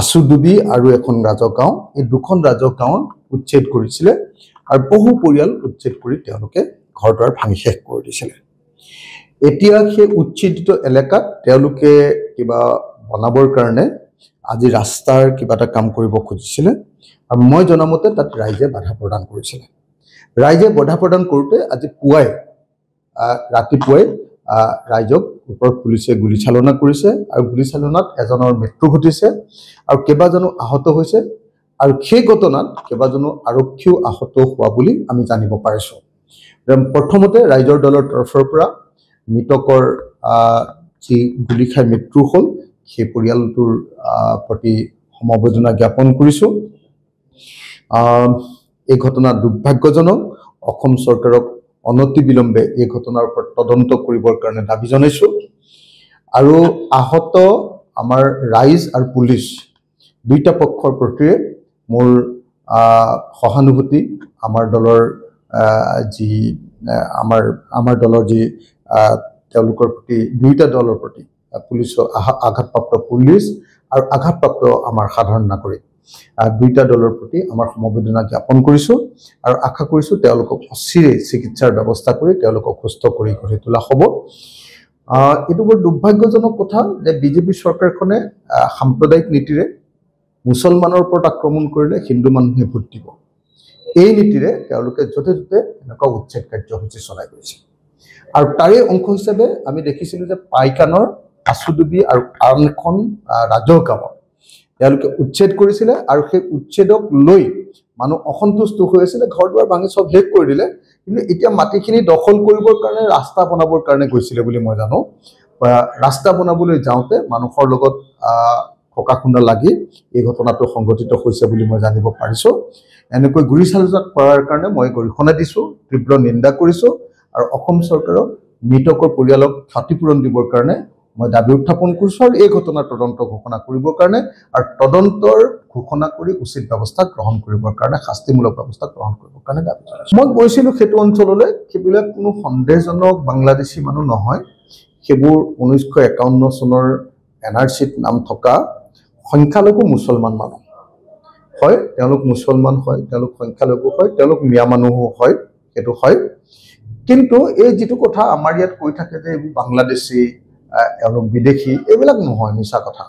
আছুডুবি আৰু এখন ৰাজগাঁও, এই দুখন ৰাজগাঁও উচ্ছেদ কৰিছিলে আৰু বহু পৰিয়াল উচ্ছেদ কৰি তেওঁলোকে ঘৰ দুৱাৰ ভাঙি শেষ কৰি দিছিলে। এতিয়া সেই উচ্ছেদিত এলেকাত তেওঁলোকে কিবা বনাবৰ কাৰণে আজি ৰাস্তাৰ কিবা এটা কাম কৰিব খুজিছিলে আৰু মই জনামতে তাত ৰাইজে বাধা প্ৰদান কৰিছিলে। ৰাইজে বাধা প্ৰদান কৰোঁতে আজি ৰাতিপুৱাই ৰাইজক ওপৰত পুলিচে গুলীচালনা কৰিছে আৰু গুলীচালনাত এজনৰ মৃত্যু ঘটিছে আৰু কেইবাজনো আহত হৈছে আৰু সেই ঘটনাত কেইবাজনো আৰক্ষীও আহত হোৱা বুলি আমি জানিব পাৰিছোঁ। প্ৰথমতে ৰাইজৰ দলৰ তৰফৰ পৰা মৃতকৰ যি গুলী খাই মৃত্যু হ'ল সেই পৰিয়ালটোৰ প্ৰতি সমবেদনা জ্ঞাপন কৰিছোঁ। এই ঘটনা দুৰ্ভাগ্যজনক। অসম চৰকাৰক অনতিবিলম্বে এই ঘটনাৰ ওপৰত তদন্ত কৰিবৰ কাৰণে দাবী জনাইছোঁ আৰু আহত আমাৰ ৰাইজ আৰু পুলিচ দুইটা পক্ষৰ প্ৰতি মোৰ সহানুভূতি, আমাৰ দলৰ যি তেওঁলোকৰ প্ৰতি দুইটা দলৰ প্ৰতি পুলিচৰ আঘাতপ্ৰাপ্ত পুলিচ আৰু আঘাতপ্ৰাপ্ত আমাৰ সাধাৰণ নাগৰিক দুইটা দলৰ প্ৰতি আমাৰ সমবেদনা জ্ঞাপন কৰিছোঁ আৰু আশা কৰিছোঁ তেওঁলোকক অচিৰে চিকিৎসাৰ ব্যৱস্থা কৰি তেওঁলোকক সুস্থ কৰি গঢ়ি তোলা হ'ব। এইটো বৰ দুৰ্ভাগ্যজনক কথা যে বিজেপি চৰকাৰখনে সাম্প্ৰদায়িক নীতিৰে মুছলমানৰ ওপৰত আক্ৰমণ কৰিলে হিন্দু মানুহে ভোট দিব, এই নীতিৰে তেওঁলোকে য'তে ত'তে এনেকুৱা উচ্ছেদ কাৰ্যসূচী চলাই গৈছে। আৰু তাৰে অংশ হিচাপে আমি দেখিছিলোঁ যে পাইকানৰ আছুডুবি আৰু আন এখন ৰাজগাঁৱত তেওঁলোকে উচ্ছেদ কৰিছিলে আৰু সেই উচ্ছেদক লৈ মানুহ অসন্তুষ্ট হৈ আছিলে, ঘৰ দুৱাৰ ভাঙি চব শেষ কৰি দিলে। কিন্তু এতিয়া মাটিখিনি দখল কৰিবৰ কাৰণে ৰাস্তা বনাবৰ কাৰণে গৈছিলে বুলি মই জানো। ৰাস্তা বনাবলৈ যাওঁতে মানুহৰ লগত খোকা-খুন্দা লাগি এই ঘটনাটো সংঘটিত হৈছে বুলি মই জানিব পাৰিছোঁ। এনেকৈ গুলীচালনা কৰাৰ কাৰণে মই গৰিহণা দিছোঁ, তীব্ৰ নিন্দা কৰিছোঁ আৰু অসম চৰকাৰক মৃতকৰ পৰিয়ালক ক্ষতিপূৰণ দিবৰ কাৰণে মই দাবী উত্থাপন কৰিছোঁ আৰু এই ঘটনাৰ তদন্ত ঘোষণা কৰিবৰ কাৰণে আৰু তদন্তৰ ঘোষণা কৰি উচিত ব্যৱস্থা গ্ৰহণ কৰিবৰ কাৰণে, শাস্তিমূলক ব্যৱস্থা গ্ৰহণ কৰিবৰ কাৰণে দাবী জনাইছোঁ। মই গৈছিলোঁ সেইটো অঞ্চললৈ, সেইবিলাক কোনো সন্দেহজনক বাংলাদেশী মানুহ নহয়, সেইবোৰ 1951 চনৰ NRCত নাম থকা সংখ্যালঘু মুছলমান মানুহ হয়। তেওঁলোক মুছলমান হয়, তেওঁলোক সংখ্যালঘু হয়, তেওঁলোক মিয়া মানুহো হয়, সেইটো হয়। কিন্তু এই যিটো কথা আমাৰ ইয়াত কৈ থাকে যে এইবোৰ বাংলাদেশী, এওঁলোক বিদেশী, এইবিলাক নহয়, মিছা কথা।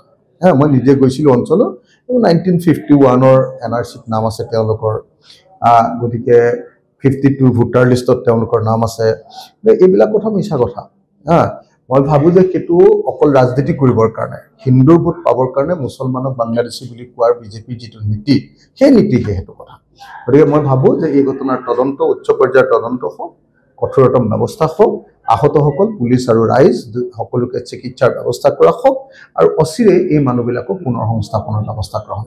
মই নিজে গৈছিলোঁ অঞ্চলত, 1951ৰ NRCত নাম আছে তেওঁলোকৰ, গতিকে 52 ভোটাৰ লিষ্টত তেওঁলোকৰ নাম আছে। এইবিলাক কথা মিছা কথা। মই ভাবোঁ যে সেইটো অকল ৰাজনীতি কৰিবৰ কাৰণে, হিন্দুৰ ভোট পাবৰ কাৰণে মুছলমানক বাংলাদেশী বুলি কোৱাৰ বিজেপিৰ যিটো নীতি, সেই নীতিহে সেইটো কথা। গতিকে মই ভাবোঁ যে এই ঘটনাৰ তদন্ত উচ্চ পৰ্যায়ৰ তদন্ত হওক, কঠোৰতম ব্যৱস্থা হওক, আহতসকল পুলিচ আৰু ৰাইজ সকলোকে চিকিৎসাৰ ব্যৱস্থা কৰা হওক আৰু অচিৰেই এই মানুহবিলাকক পুনৰ সংস্থাপনৰ ব্যৱস্থা গ্ৰহণ